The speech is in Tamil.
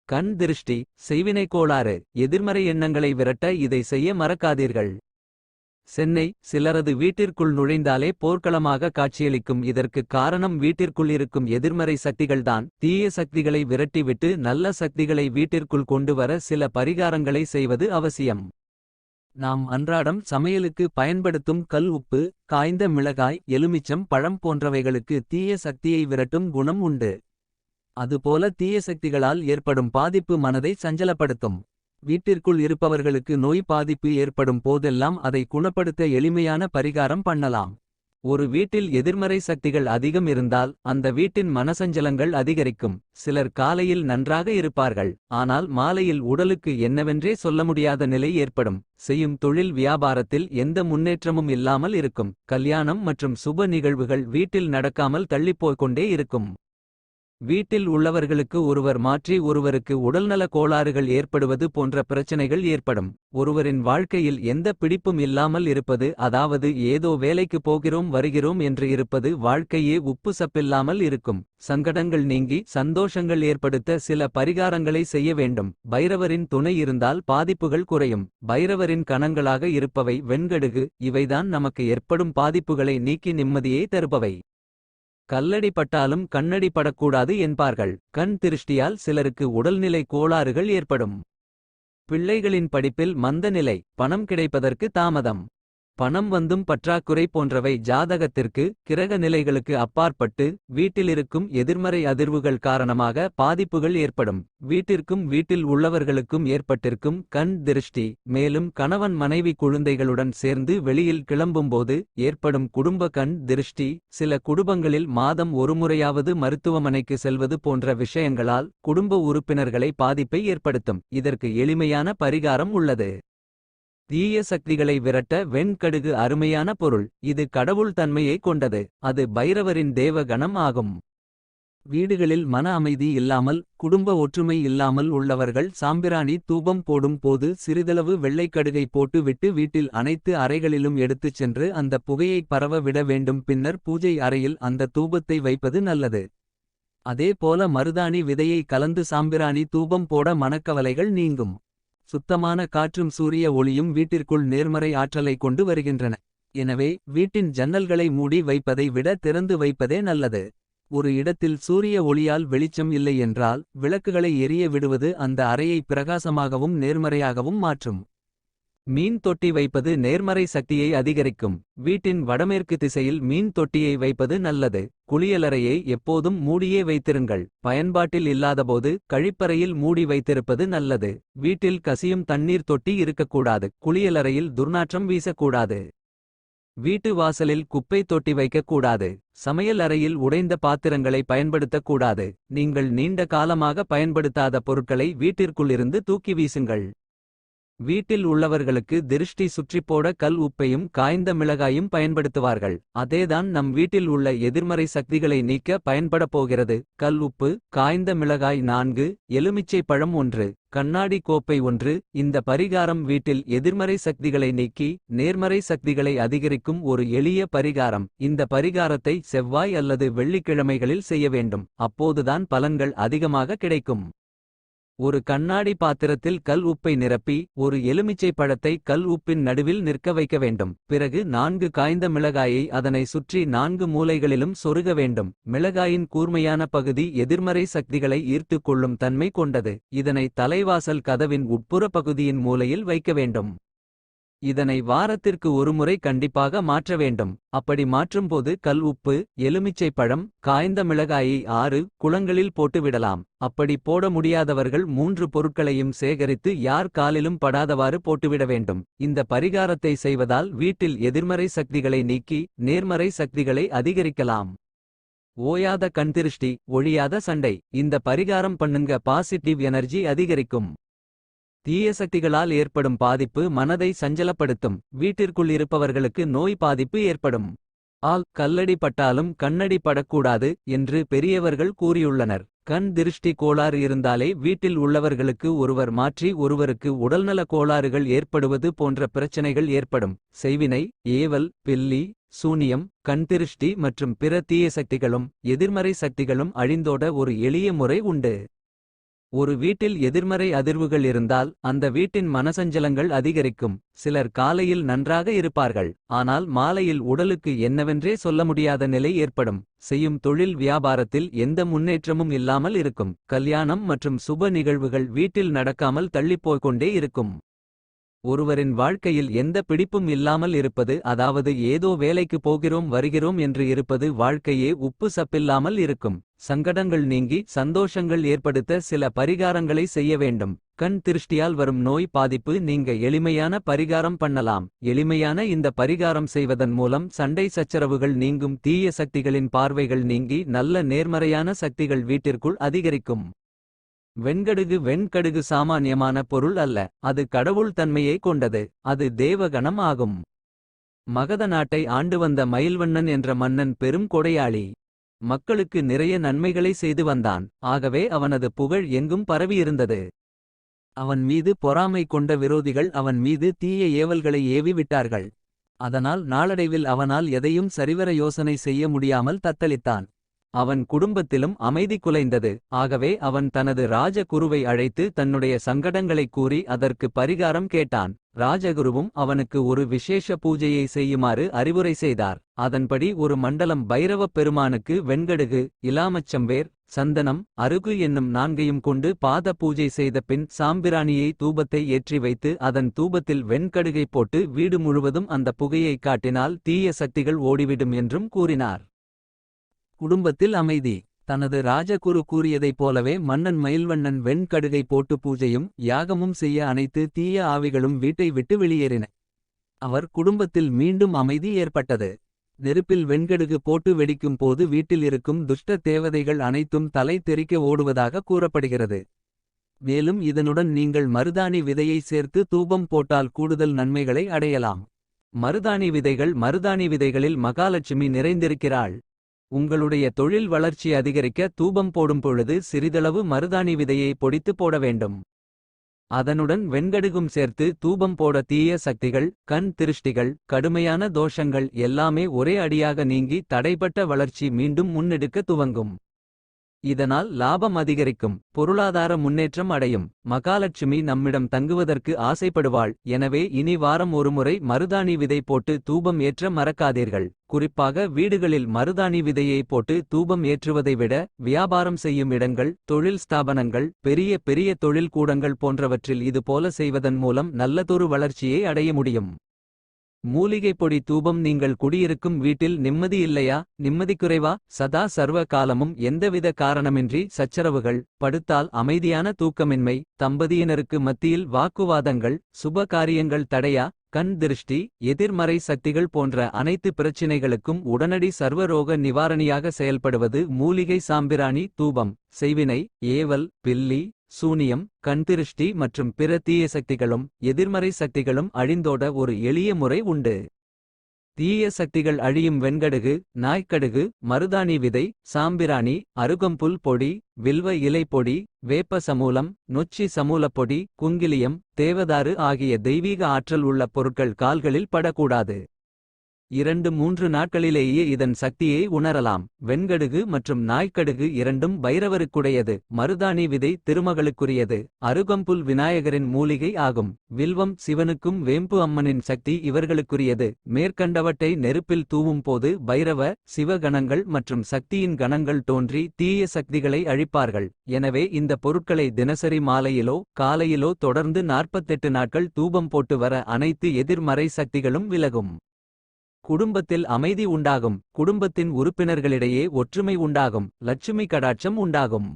கண் திருஷ்டி, செய்வினை கோளாறு, எதிர்மறை எண்ணங்களை விரட்ட இதை செய்ய மறக்காதீர்கள். சென்னை சிலரது வீட்டிற்குள் நுழைந்தாலே போர்க்களமாக காட்சியளிக்கும். இதற்குக் காரணம் வீட்டிற்குள் இருக்கும் எதிர்மறை சக்திகள்தான். தீய சக்திகளை விரட்டிவிட்டு நல்ல சக்திகளை வீட்டிற்குள் கொண்டுவர சில பரிகாரங்களை செய்வது அவசியம். நாம் அன்றாடம் சமையலுக்கு பயன்படுத்தும் கல் உப்பு, காய்ந்த மிளகாய், எலுமிச்சம் பழம் போன்றவைகளுக்கு தீய சக்தியை விரட்டும் குணம் உண்டு. அதுபோல தீய சக்திகளால் ஏற்படும் பாதிப்பு மனதை சஞ்சலப்படுத்தும். வீட்டிற்குள் இருப்பவர்களுக்கு நோய் பாதிப்பு ஏற்படும் போதெல்லாம் அதை குணப்படுத்த எளிமையான பரிகாரம் பண்ணலாம். ஒரு வீட்டில் எதிர்மறை சக்திகள் அதிகம் இருந்தால் அந்த வீட்டின் மனசஞ்சலங்கள் அதிகரிக்கும். சிலர் காலையில் நன்றாக இருப்பார்கள், ஆனால் மாலையில் உடலுக்கு என்னவென்றே சொல்ல முடியாத நிலை ஏற்படும். செய்யும் தொழில் வியாபாரத்தில் எந்த முன்னேற்றமும் இல்லாமல் இருக்கும். கல்யாணம் மற்றும் சுப நிகழ்வுகள் வீட்டில் நடக்காமல் தள்ளிப்போய்க் கொண்டே இருக்கும். வீட்டில் உள்ளவர்களுக்கு ஒருவர் மாற்றி ஒருவருக்கு உடல்நல கோளாறுகள் ஏற்படுவது போன்ற பிரச்சனைகள் ஏற்படும். ஒருவரின் வாழ்க்கையில் எந்த பிடிப்பும் இல்லாமல் இருப்பது, அதாவது ஏதோ வேலைக்கு போகிறோம் வருகிறோம் என்று இருப்பது, வாழ்க்கையே உப்பு சப்பில்லாமல் இருக்கும். சங்கடங்கள் நீங்கி சந்தோஷங்கள் ஏற்படுத்த சில பரிகாரங்களை செய்ய வேண்டும். பைரவரின் துணை இருந்தால் பாதிப்புகள் குறையும். பைரவரின் கணங்களாக இருப்பவை வெண்கடுகு, இவைதான் நமக்கு ஏற்படும் பாதிப்புகளை நீக்கி நிம்மதியை தருபவை. கல்லடி பட்டாலும் கண்ணடி படக்கூடாது என்பார்கள். கண் திருஷ்டியால் சிலருக்கு உடல்நிலை கோளாறுகள் ஏற்படும். பிள்ளைகளின் படிப்பில் மந்த நிலை, பணம் கிடைப்பதற்கு தாமதம், பணம் வந்தும் பற்றாக்குறை போன்றவை ஜாதகத்திற்கு கிரக நிலைகளுக்கு அப்பாற்பட்டு வீட்டிலிருக்கும் எதிர்மறை அதிர்வுகள் காரணமாக பாதிப்புகள் ஏற்படும். வீட்டிற்கும் வீட்டில் உள்ளவர்களுக்கும் ஏற்பட்டிருக்கும் கண் திருஷ்டி, மேலும் கணவன் மனைவி குழந்தைகளுடன் சேர்ந்து வெளியில் கிளம்பும்போது ஏற்படும் குடும்ப கண் திருஷ்டி, சில குடும்பங்களில் மாதம் ஒருமுறையாவது மருத்துவமனைக்கு செல்வது போன்ற விஷயங்களால் குடும்ப உறுப்பினர்களை பாதிப்பை ஏற்படுத்தும். இதற்கு எளிமையான பரிகாரம் உள்ளது. தீய சக்திகளை விரட்ட வெண்கடுகு அருமையான பொருள். இது கடவுள் தன்மையை கொண்டது. அது பைரவரின் தேவகணம் ஆகும். வீடுகளில் மன அமைதி இல்லாமல், குடும்ப ஒற்றுமை இல்லாமல் உள்ளவர்கள் சாம்பிராணி தூபம் போடும் போது சிறிதளவு வெள்ளைக்கடுகை போட்டு விட்டு வீட்டில் அனைத்து அறைகளிலும் எடுத்துச் சென்று அந்த புகையை பரவ விட வேண்டும். பின்னர் பூஜை அறையில் அந்த தூபத்தை வைப்பது நல்லது. அதே போல மருதாணி விதையை கலந்து சாம்பிராணி தூபம் போட மனக்கவலைகள் நீங்கும். சுத்தமான காற்றும் சூரிய ஒளியும் வீட்டிற்குள் நேர்மறை ஆற்றலை கொண்டு வருகின்றன. எனவே வீட்டின் ஜன்னல்களை மூடி வைப்பதை விட திறந்து வைப்பதே நல்லது. ஒரு இடத்தில் சூரிய ஒளியால் வெளிச்சம் இல்லை என்றால் விளக்குகளை எரிய விடுவது அந்த அறையை பிரகாசமாகவும் நேர்மறையாகவும் மாற்றும். மீன் தொட்டி வைப்பது நேர்மறை சக்தியை அதிகரிக்கும். வீட்டின் வடமேற்கு திசையில் மீன் தொட்டியை வைப்பது நல்லது. குளியலறையை எப்போதும் மூடியே வைத்திருங்கள். பயன்பாட்டில் இல்லாதபோது கழிப்பறையில் மூடி வைத்திருப்பது நல்லது. வீட்டில் கசியும் தண்ணீர் தொட்டி இருக்கக்கூடாது. குளியலறையில் துர்நாற்றம் வீசக்கூடாது. வீட்டு வாசலில் குப்பை தொட்டி வைக்கக்கூடாது. சமையல் அறையில் உடைந்த பாத்திரங்களை பயன்படுத்தக்கூடாது. நீங்கள் நீண்ட காலமாக பயன்படுத்தாத பொருட்களை வீட்டிற்குள்ளிருந்து தூக்கி வீசுங்கள். வீட்டில் உள்ளவர்களுக்கு திருஷ்டி சுற்றிப்போட கல் உப்பையும் காய்ந்த மிளகாயும் பயன்படுத்துவார்கள். அதேதான் நம் வீட்டில் உள்ள எதிர்மறை சக்திகளை நீக்க பயன்படப் போகிறது. கல் உப்பு, காய்ந்த மிளகாய் 4, எலுமிச்சை பழம் 1, கண்ணாடி கோப்பை 1. இந்த பரிகாரம் வீட்டில் எதிர்மறை சக்திகளை நீக்கி நேர்மறை சக்திகளை அதிகரிக்கும் ஒரு எளிய பரிகாரம். இந்த பரிகாரத்தை செவ்வாய் அல்லது வெள்ளிக்கிழமைகளில் செய்ய வேண்டும். அப்போதுதான் பலன்கள் அதிகமாக கிடைக்கும். ஒரு கண்ணாடி பாத்திரத்தில் கல் உப்பை நிரப்பி ஒரு எலுமிச்சை பழத்தை கல் உப்பின் நடுவில் நிற்க வைக்க வேண்டும். பிறகு 4 காய்ந்த மிளகாயை அதனை சுற்றி 4 மூலைகளிலும் சொருக வேண்டும். மிளகாயின் கூர்மையான பகுதி எதிர்மறை சக்திகளை ஈர்த்துக் கொள்ளும் தன்மை கொண்டது. இதனை தலைவாசல் கதவின் உட்புற பகுதியின் மூலையில் வைக்க வேண்டும். இதனை வாரத்திற்கு ஒருமுறை கண்டிப்பாக மாற்ற வேண்டும். அப்படி மாற்றும்போது கல் உப்பு, எலுமிச்சை பழம், காய்ந்த மிளகாயை 6 குளங்களில் போட்டுவிடலாம். அப்படி போட முடியாதவர்கள் 3 பொருட்களையும் சேகரித்து யார் காலிலும் படாதவாறு போட்டுவிட வேண்டும். இந்த பரிகாரத்தை செய்வதால் வீட்டில் எதிர்மறை சக்திகளை நீக்கி நேர்மறை சக்திகளை அதிகரிக்கலாம். ஓயாத கண்திருஷ்டி, ஒழியாத சண்டை. இந்த பரிகாரம் பண்ணுங்க, பாசிட்டிவ் எனர்ஜி அதிகரிக்கும். தீய சக்திகளால் ஏற்படும் பாதிப்பு மனதை சஞ்சலப்படுத்தும். வீட்டிற்குள் இருப்பவர்களுக்கு நோய் பாதிப்பு ஏற்படும். கல்லடி பட்டாலும் கண்ணடி படக்கூடாது என்று பெரியவர்கள் கூறியுள்ளனர். கண் திருஷ்டி கோளாறு இருந்தாலே வீட்டில் உள்ளவர்களுக்கு ஒருவர் மாற்றி ஒருவருக்கு உடல்நல கோளாறுகள் ஏற்படுவது போன்ற பிரச்சனைகள் ஏற்படும். செய்வினை, ஏவல், பில்லி, சூனியம், கண்திருஷ்டி மற்றும் பிற தீய சக்திகளும் எதிர்மறை சக்திகளும் அழிந்தோட ஒரு எளிய முறை உண்டு. ஒரு வீட்டில் எதிர்மறை அதிர்வுகள் இருந்தால் அந்த வீட்டின் மனசஞ்சலங்கள் அதிகரிக்கும். சிலர் காலையில் நன்றாக இருப்பார்கள், ஆனால் மாலையில் உடலுக்கு என்னவென்றே சொல்ல முடியாத நிலை ஏற்படும். செய்யும் தொழில் வியாபாரத்தில் எந்த முன்னேற்றமும் இல்லாமல் இருக்கும். கல்யாணம் மற்றும் சுப நிகழ்வுகள் வீட்டில் நடக்காமல் தள்ளிப்போய்க்கொண்டே இருக்கும். ஒருவரின் வாழ்க்கையில் எந்த பிடிப்பும் இல்லாமல் இருப்பது, அதாவது ஏதோ வேலைக்கு போகிறோம் வருகிறோம் என்று இருப்பது, வாழ்க்கையே உப்பு சப்பில்லாமல் இருக்கும். சங்கடங்கள் நீங்கி சந்தோஷங்கள் ஏற்படுத்த சில பரிகாரங்களை செய்ய வேண்டும். கண் திருஷ்டியால் வரும் நோய் பாதிப்பு நீங்க எளிமையான பரிகாரம் பண்ணலாம். எளிமையான இந்த பரிகாரம் செய்வதன் மூலம் சண்டை சச்சரவுகள் நீங்கும். தீய சக்திகளின் பார்வைகள் நீங்கி நல்ல நேர்மறையான சக்திகள் வீட்டிற்குள் அதிகரிக்கும். வெண்கடுகு சாமானியமான பொருள் அல்ல, அது கடவுள் தன்மையை கொண்டது. அது தேவகணம் ஆகும். மகத நாட்டை ஆண்டு வந்த மயில்வண்ணன் என்ற மன்னன் பெரும் கொடையாளி. மக்களுக்கு நிறைய நன்மைகளை செய்து வந்தான். ஆகவே அவனது புகழ் எங்கும் பரவியிருந்தது. அவன் மீது பொறாமை கொண்ட விரோதிகள் அவன் மீது தீய ஏவல்களை ஏவி விட்டார்கள். அதனால் நாளடைவில் அவனால் எதையும் சரிவர யோசனை செய்ய முடியாமல் தத்தளித்தான். அவன் குடும்பத்திலும் அமைதி குலைந்தது. ஆகவே அவன் தனது ராஜகுருவை அழைத்து தன்னுடைய சங்கடங்களைக் கூறி அதற்கு பரிகாரம் கேட்டான். ராஜகுருவும் அவனுக்கு ஒரு விசேஷ பூஜையை செய்யுமாறு அறிவுரை செய்தார். அதன்படி ஒரு மண்டலம் பைரவப் பெருமானுக்கு வெண்கடுகு, இலாமச்சம்பேர், சந்தனம், அருகு என்னும் நான்கையும் கொண்டு பாத பூஜை செய்த பின் சாம்பிராணியை தூபத்தை ஏற்றி வைத்து அதன் தூபத்தில் வெண்கடுகை போட்டு வீடு முழுவதும் அந்த புகையை காட்டினால் தீய சக்திகள் ஓடிவிடும் என்றும் கூறினார். குடும்பத்தில் அமைதி. தனது ராஜகுரு கூறியதைப் போலவே மன்னன் மயில்வண்ணன் வெண்கடுகை போட்டு பூஜையும் யாகமும் செய்ய அனைத்து தீய ஆவிகளும் வீட்டை விட்டு வெளியேறின. அவர் குடும்பத்தில் மீண்டும் அமைதி ஏற்பட்டது. நெருப்பில் வெண்கடுகு போட்டு வெடிக்கும் போது வீட்டில் இருக்கும் துஷ்ட தேவதைகள் அனைத்தும் தலை தெறிக்க ஓடுவதாக கூறப்படுகிறது. மேலும் இதனுடன் நீங்கள் மருதாணி விதையை சேர்த்து தூபம் போட்டால் கூடுதல் நன்மைகளை அடையலாம். மருதாணி விதைகளில் மகாலட்சுமி நிறைந்திருக்கிறாள். உங்களுடைய தொழில் வளர்ச்சி அதிகரிக்க தூபம் போடும் பொழுது சிறிதளவு மருதாணி விதையை பொடித்து போட வேண்டும். அதனுடன் வெண்கடுகும் சேர்த்து தூபம் போட தீய சக்திகள், கண் திருஷ்டிகள், கடுமையான தோஷங்கள் எல்லாமே ஒரே அடியாக நீங்கி தடைபட்ட வளர்ச்சி மீண்டும் முன்னெடுக்க துவங்கும். இதனால் லாபம் அதிகரிக்கும், பொருளாதார முன்னேற்றம் அடையும். மகாலட்சுமி நம்மிடம் தங்குவதற்கு ஆசைப்படுவாள். எனவே இனி வாரம் ஒருமுறை மருதாணி விதை போட்டு தூபம் ஏற்ற மறக்காதீர்கள். குறிப்பாக வீடுகளில் மருதாணி விதையை போட்டு தூபம் ஏற்றுவதை விட வியாபாரம் செய்யும் இடங்கள், தொழில் ஸ்தாபனங்கள், பெரிய பெரிய தொழில் கூடங்கள் போன்றவற்றில் இதுபோல செய்வதன் மூலம் நல்லதொரு வளர்ச்சியை அடைய முடியும். மூலிகைப் பொடி தூபம். நீங்கள் குடியிருக்கும் வீட்டில் நிம்மதி இல்லையா? நிம்மதி குறைவா? சதா சர்வ காலமும் எந்தவித காரணமின்றி சச்சரவுகள், படுத்தால் அமைதியான தூக்கமின்மை, தம்பதியினருக்கு மத்தியில் வாக்குவாதங்கள், சுப காரியங்கள் தடையா? கண் திருஷ்டி, எதிர்மறை சக்திகள் போன்ற அனைத்து பிரச்சினைகளுக்கும் உடனடி சர்வரோக நிவாரணியாக செயல்படுவது மூலிகை சாம்பிராணி தூபம். செய்வினை, ஏவல், பில்லி, சூனியம், கண்திருஷ்டி மற்றும் பிற தீய சக்திகளும் எதிர்மறை சக்திகளும் அழிந்தோட ஒரு எளிய முறை உண்டு. தீய சக்திகள் அழியும் வெண்கடுகு, நாய்க்கடுகு, மருதாணி விதை, சாம்பிராணி, அருகம்புல் பொடி, வில்வ இலை பொடி, வேப்ப சமூலம், நொச்சி சமூலப்பொடி, குங்கிலியம், தேவதாரு ஆகிய தெய்வீக ஆற்றல் உள்ள பொருட்கள் கால்களில் படக்கூடாது. 2-3 நாட்களிலேயே இதன் சக்தியை உணரலாம். வெண்கடுகு மற்றும் நாய்க்கடுகு இரண்டும் பைரவருக்குடையது. மருதாணி விதை திருமகளுக்குரியது. அருகம்புல் விநாயகரின் மூலிகை ஆகும். வில்வம் சிவனுக்கும் வேம்பு அம்மனின் சக்தி இவர்களுக்குரியது. மேற்கண்டவற்றை நெருப்பில் தூவும் போது பைரவ, சிவ கணங்கள் மற்றும் சக்தியின் கணங்கள் தோன்றி தீய சக்திகளை அழிப்பார்கள். எனவே இந்த பொருட்களை தினசரி மாலையிலோ காலையிலோ தொடர்ந்து 48 நாட்கள் தூபம் போட்டு வர அனைத்து எதிர்மறை சக்திகளும் விலகும். குடும்பத்தில் அமைதி உண்டாகும். குடும்பத்தின் உறுப்பினர்களிடையே ஒற்றுமை உண்டாகும். லட்சுமி கடாட்சம் உண்டாகும்.